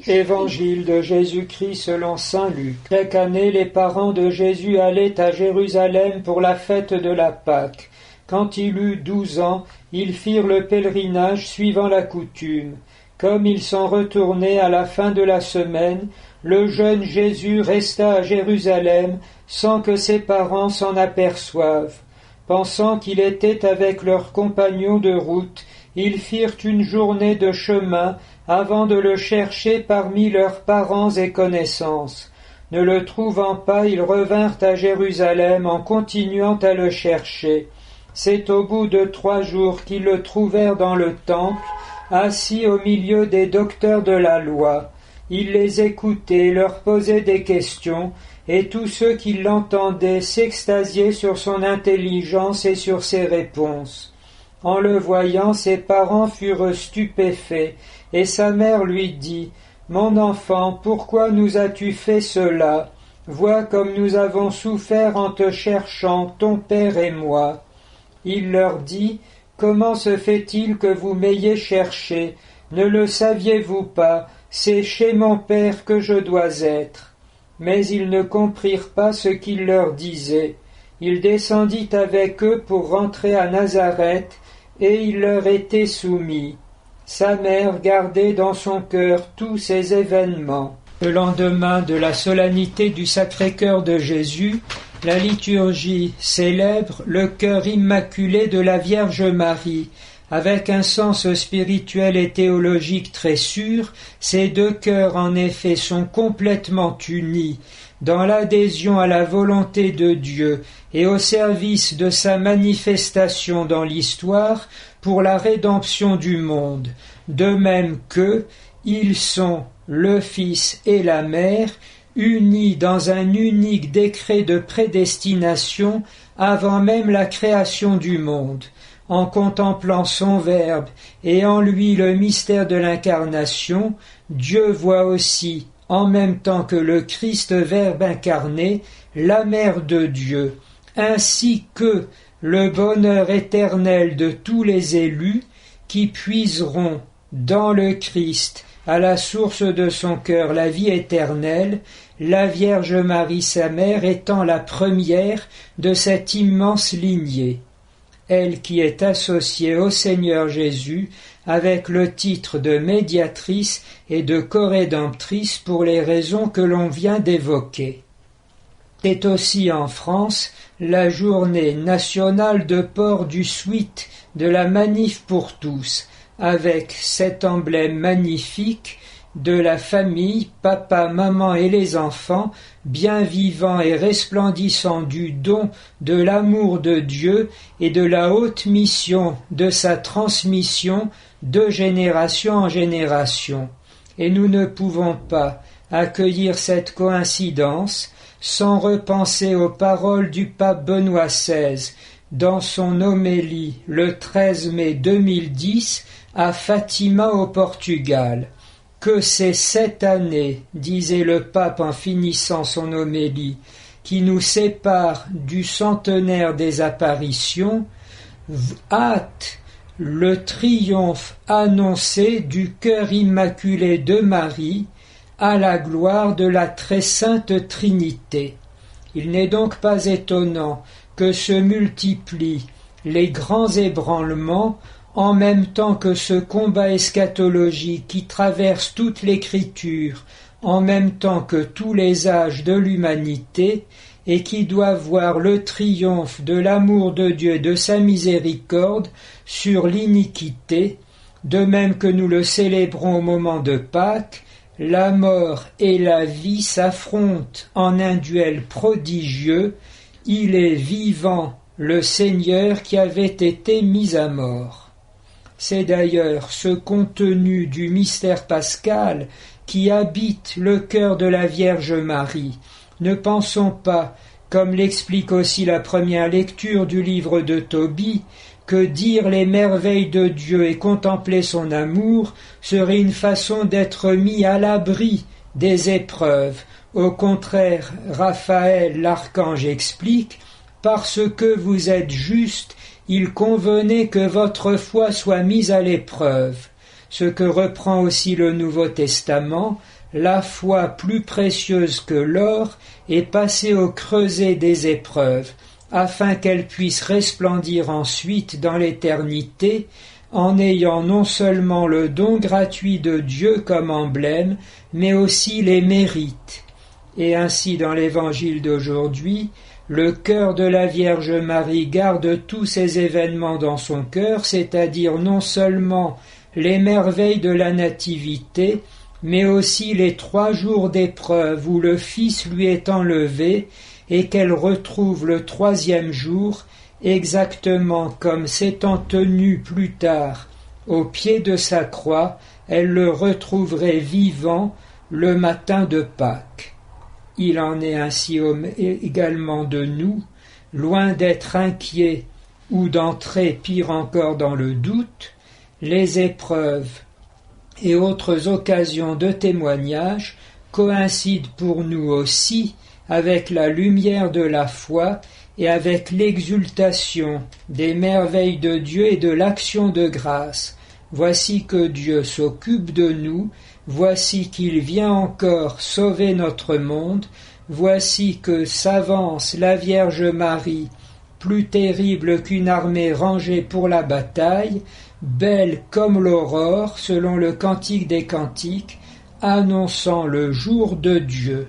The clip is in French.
Évangile de Jésus-Christ selon saint Luc. Chaque année, les parents de Jésus allaient à Jérusalem pour la fête de la Pâque. Quand il eut 12 ans, ils firent le pèlerinage suivant la coutume. Comme ils s'en retournaient à la fin de la semaine, le jeune Jésus resta à Jérusalem sans que ses parents s'en aperçoivent. Pensant qu'il était avec leurs compagnons de route, ils firent une journée de chemin avant de le chercher parmi leurs parents et connaissances. Ne le trouvant pas, ils revinrent à Jérusalem en continuant à le chercher. C'est au bout de 3 jours qu'ils le trouvèrent dans le temple, assis au milieu des docteurs de la loi. Il les écoutait, leur posait des questions, et tous ceux qui l'entendaient s'extasiaient sur son intelligence et sur ses réponses. En le voyant, ses parents furent stupéfaits, et sa mère lui dit « Mon enfant, pourquoi nous as-tu fait cela? Vois comme nous avons souffert en te cherchant, ton père et moi. » Il leur dit « Comment se fait-il que vous m'ayez cherché? Ne le saviez-vous pas? C'est chez mon père que je dois être. » Mais ils ne comprirent pas ce qu'il leur disait. Il descendit avec eux pour rentrer à Nazareth, et il leur était soumis. Sa mère gardait dans son cœur tous ces événements. Le lendemain de la solennité du Sacré-Cœur de Jésus, la liturgie célèbre le cœur immaculé de la Vierge Marie. Avec un sens spirituel et théologique très sûr, ces deux cœurs en effet sont complètement unis dans l'adhésion à la volonté de Dieu et au service de sa manifestation dans l'histoire pour la rédemption du monde, de même que ils sont, le Fils et la Mère, unis dans un unique décret de prédestination avant même la création du monde. En contemplant son Verbe et en lui le mystère de l'incarnation, Dieu voit aussi, en même temps que le Christ Verbe incarné, la Mère de Dieu, ainsi que le bonheur éternel de tous les élus qui puiseront dans le Christ à la source de son cœur la vie éternelle, la Vierge Marie sa mère étant la première de cette immense lignée. Elle qui est associée au Seigneur Jésus avec le titre de médiatrice et de corédemptrice pour les raisons que l'on vient d'évoquer. C'est aussi en France la journée nationale de port du sweat de la Manif pour tous, avec cet emblème magnifique de la famille, papa, maman et les enfants, bien vivants et resplendissants du don de l'amour de Dieu et de la haute mission de sa transmission de génération en génération. Et nous ne pouvons pas accueillir cette coïncidence sans repenser aux paroles du pape Benoît XVI dans son homélie le 13 mai 2010 à Fatima au Portugal. Que c'est cette année, disait le pape en finissant son homélie, qui nous sépare du centenaire des apparitions, hâte le triomphe annoncé du cœur immaculé de Marie à la gloire de la très sainte Trinité. Il n'est donc pas étonnant que se multiplient les grands ébranlements en même temps que ce combat eschatologique qui traverse toute l'Écriture, en même temps que tous les âges de l'humanité, et qui doit voir le triomphe de l'amour de Dieu et de sa miséricorde sur l'iniquité, de même que nous le célébrons au moment de Pâques, la mort et la vie s'affrontent en un duel prodigieux. Il est vivant, le Seigneur qui avait été mis à mort. C'est d'ailleurs ce contenu du mystère pascal qui habite le cœur de la Vierge Marie. Ne pensons pas, comme l'explique aussi la première lecture du livre de Tobie, que dire les merveilles de Dieu et contempler son amour serait une façon d'être mis à l'abri des épreuves. Au contraire, Raphaël l'archange explique « Parce que vous êtes juste, il convenait que votre foi soit mise à l'épreuve. » ce que reprend aussi le Nouveau Testament, la foi plus précieuse que l'or est passée au creuset des épreuves, afin qu'elle puisse resplendir ensuite dans l'éternité, en ayant non seulement le don gratuit de Dieu comme emblème, mais aussi les mérites. Et ainsi dans l'évangile d'aujourd'hui, le cœur de la Vierge Marie garde tous ces événements dans son cœur, c'est-à-dire non seulement les merveilles de la Nativité, mais aussi les 3 jours d'épreuve où le Fils lui est enlevé et qu'elle retrouve le 3e jour, exactement comme s'étant tenu plus tard au pied de sa croix, elle le retrouverait vivant le matin de Pâques. Il en est ainsi également de nous, loin d'être inquiets ou d'entrer pire encore dans le doute, les épreuves et autres occasions de témoignage coïncident pour nous aussi avec la lumière de la foi et avec l'exultation des merveilles de Dieu et de l'action de grâce. Voici que Dieu s'occupe de nous, voici qu'il vient encore sauver notre monde, voici que s'avance la Vierge Marie, plus terrible qu'une armée rangée pour la bataille, belle comme l'aurore, selon le Cantique des Cantiques, annonçant le jour de Dieu.